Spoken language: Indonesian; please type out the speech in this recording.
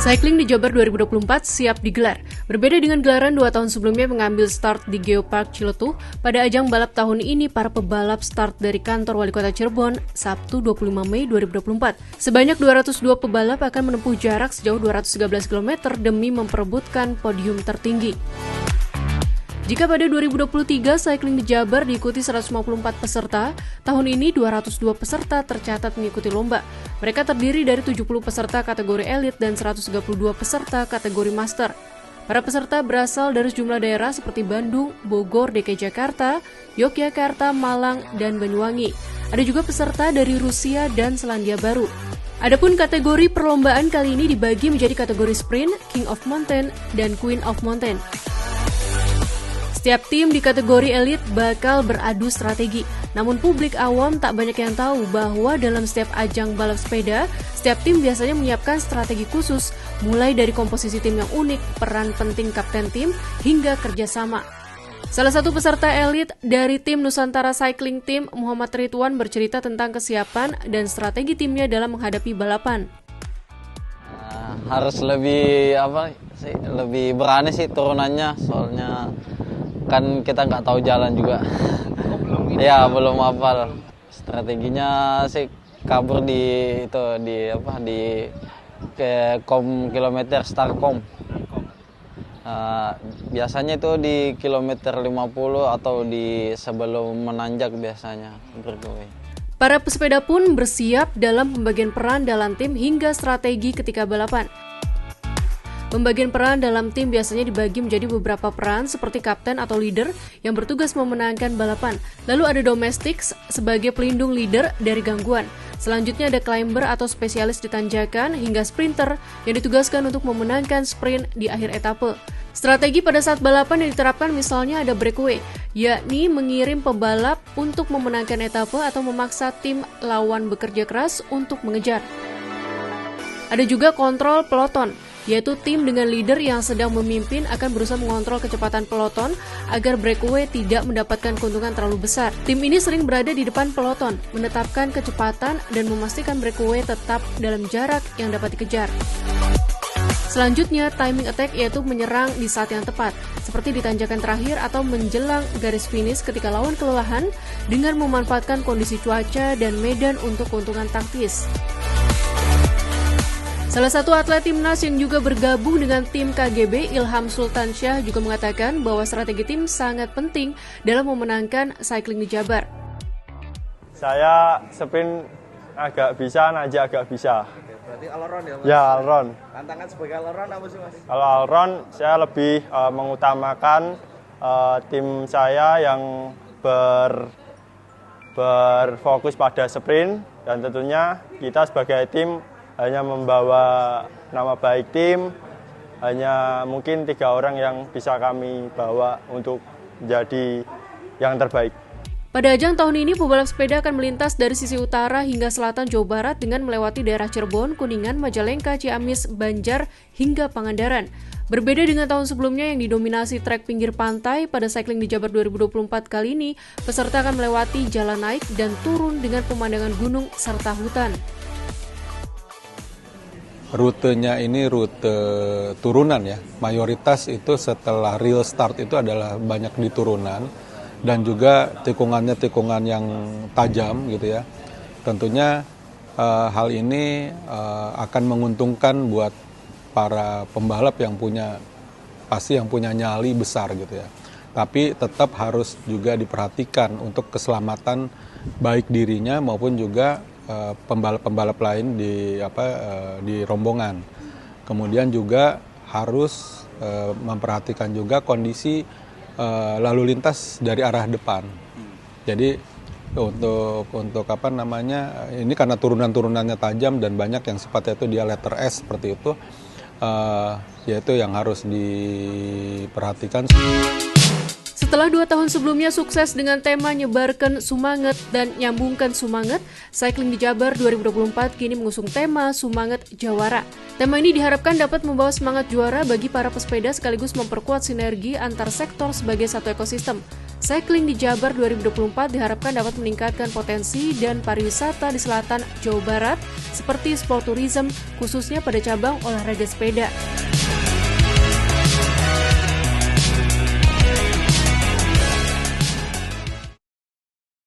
Cycling di Jabar 2024 siap digelar. Berbeda dengan gelaran 2 tahun sebelumnya mengambil start di Geopark Ciletuh, pada ajang balap tahun ini para pebalap start dari kantor Wali Kota Cirebon Sabtu 25 Mei 2024. Sebanyak 202 pebalap akan menempuh jarak sejauh 213 km demi memperebutkan podium tertinggi. Jika pada 2023 cycling di Jabar diikuti 154 peserta, tahun ini 202 peserta tercatat mengikuti lomba. Mereka terdiri dari 70 peserta kategori elit dan 132 peserta kategori master. Para peserta berasal dari sejumlah daerah seperti Bandung, Bogor, DKI Jakarta, Yogyakarta, Malang, dan Banyuwangi. Ada juga peserta dari Rusia dan Selandia Baru. Adapun kategori perlombaan kali ini dibagi menjadi kategori sprint, King of Mountain, dan Queen of Mountain. Setiap tim di kategori elit bakal beradu strategi. Namun publik awam tak banyak yang tahu bahwa dalam setiap ajang balap sepeda, setiap tim biasanya menyiapkan strategi khusus, mulai dari komposisi tim yang unik, peran penting kapten tim, hingga kerjasama. Salah satu peserta elit dari tim Nusantara Cycling Team, Muhammad Ridwan, bercerita tentang kesiapan dan strategi timnya dalam menghadapi balapan. Harus lebih lebih berani sih turunannya, soalnya kan kita nggak tahu jalan juga. Belum hafal. Strateginya sih kabur di kilometer Starkom. Biasanya itu di kilometer 50 atau di sebelum menanjak biasanya bergoy. Para pesepeda pun bersiap dalam pembagian peran dalam tim hingga strategi ketika balapan. Pembagian peran dalam tim biasanya dibagi menjadi beberapa peran seperti kapten atau leader yang bertugas memenangkan balapan. Lalu ada domestics sebagai pelindung leader dari gangguan. Selanjutnya ada climber atau spesialis di tanjakan hingga sprinter yang ditugaskan untuk memenangkan sprint di akhir etape. Strategi pada saat balapan yang diterapkan misalnya ada breakaway, yakni mengirim pebalap untuk memenangkan etape atau memaksa tim lawan bekerja keras untuk mengejar. Ada juga kontrol peloton, yaitu tim dengan leader yang sedang memimpin akan berusaha mengontrol kecepatan peloton agar breakaway tidak mendapatkan keuntungan terlalu besar. Tim ini sering berada di depan peloton, menetapkan kecepatan dan memastikan breakaway tetap dalam jarak yang dapat dikejar. Selanjutnya, timing attack yaitu menyerang di saat yang tepat, seperti di tanjakan terakhir atau menjelang garis finish ketika lawan kelelahan dengan memanfaatkan kondisi cuaca dan medan untuk keuntungan taktis. Salah satu atlet timnas yang juga bergabung dengan tim KGB, Ilham Sultansyah, juga mengatakan bahwa strategi tim sangat penting dalam memenangkan cycling di Jabar. Saya sprint agak bisa, nanjak agak bisa. Berarti all-round ya, Mas? Ya, all-round. Tantangan sebagai all-round apa sih, Mas? Kalau all-round, saya lebih mengutamakan tim saya yang berfokus pada sprint, dan tentunya kita sebagai tim hanya membawa nama baik tim, hanya mungkin 3 orang yang bisa kami bawa untuk menjadi yang terbaik. Pada ajang tahun ini, pebalap sepeda akan melintas dari sisi utara hingga selatan Jawa Barat dengan melewati daerah Cirebon, Kuningan, Majalengka, Ciamis, Banjar, hingga Pangandaran. Berbeda dengan tahun sebelumnya yang didominasi trek pinggir pantai, pada cycling di Jabar 2024 kali ini, peserta akan melewati jalan naik dan turun dengan pemandangan gunung serta hutan. Rutenya ini rute turunan ya, mayoritas itu setelah real start itu adalah banyak di turunan dan juga tikungannya tikungan yang tajam gitu ya. Tentunya hal ini akan menguntungkan buat para pembalap yang punya nyali besar gitu ya. Tapi tetap harus juga diperhatikan untuk keselamatan baik dirinya maupun juga pembalap-pembalap lain di rombongan. Kemudian juga harus memperhatikan juga kondisi lalu lintas dari arah depan. Jadi untuk ini karena turunan-turunannya tajam dan banyak yang sifatnya itu dia letter S seperti itu, yaitu yang harus diperhatikan. Setelah 2 tahun sebelumnya sukses dengan tema Nyebarkan Sumanget dan Nyambungkan Sumanget, Cycling di Jabar 2024 kini mengusung tema Sumanget Jawara. Tema ini diharapkan dapat membawa semangat juara bagi para pesepeda sekaligus memperkuat sinergi antar sektor sebagai satu ekosistem. Cycling di Jabar 2024 diharapkan dapat meningkatkan potensi dan pariwisata di selatan Jawa Barat seperti sport tourism, khususnya pada cabang olahraga sepeda.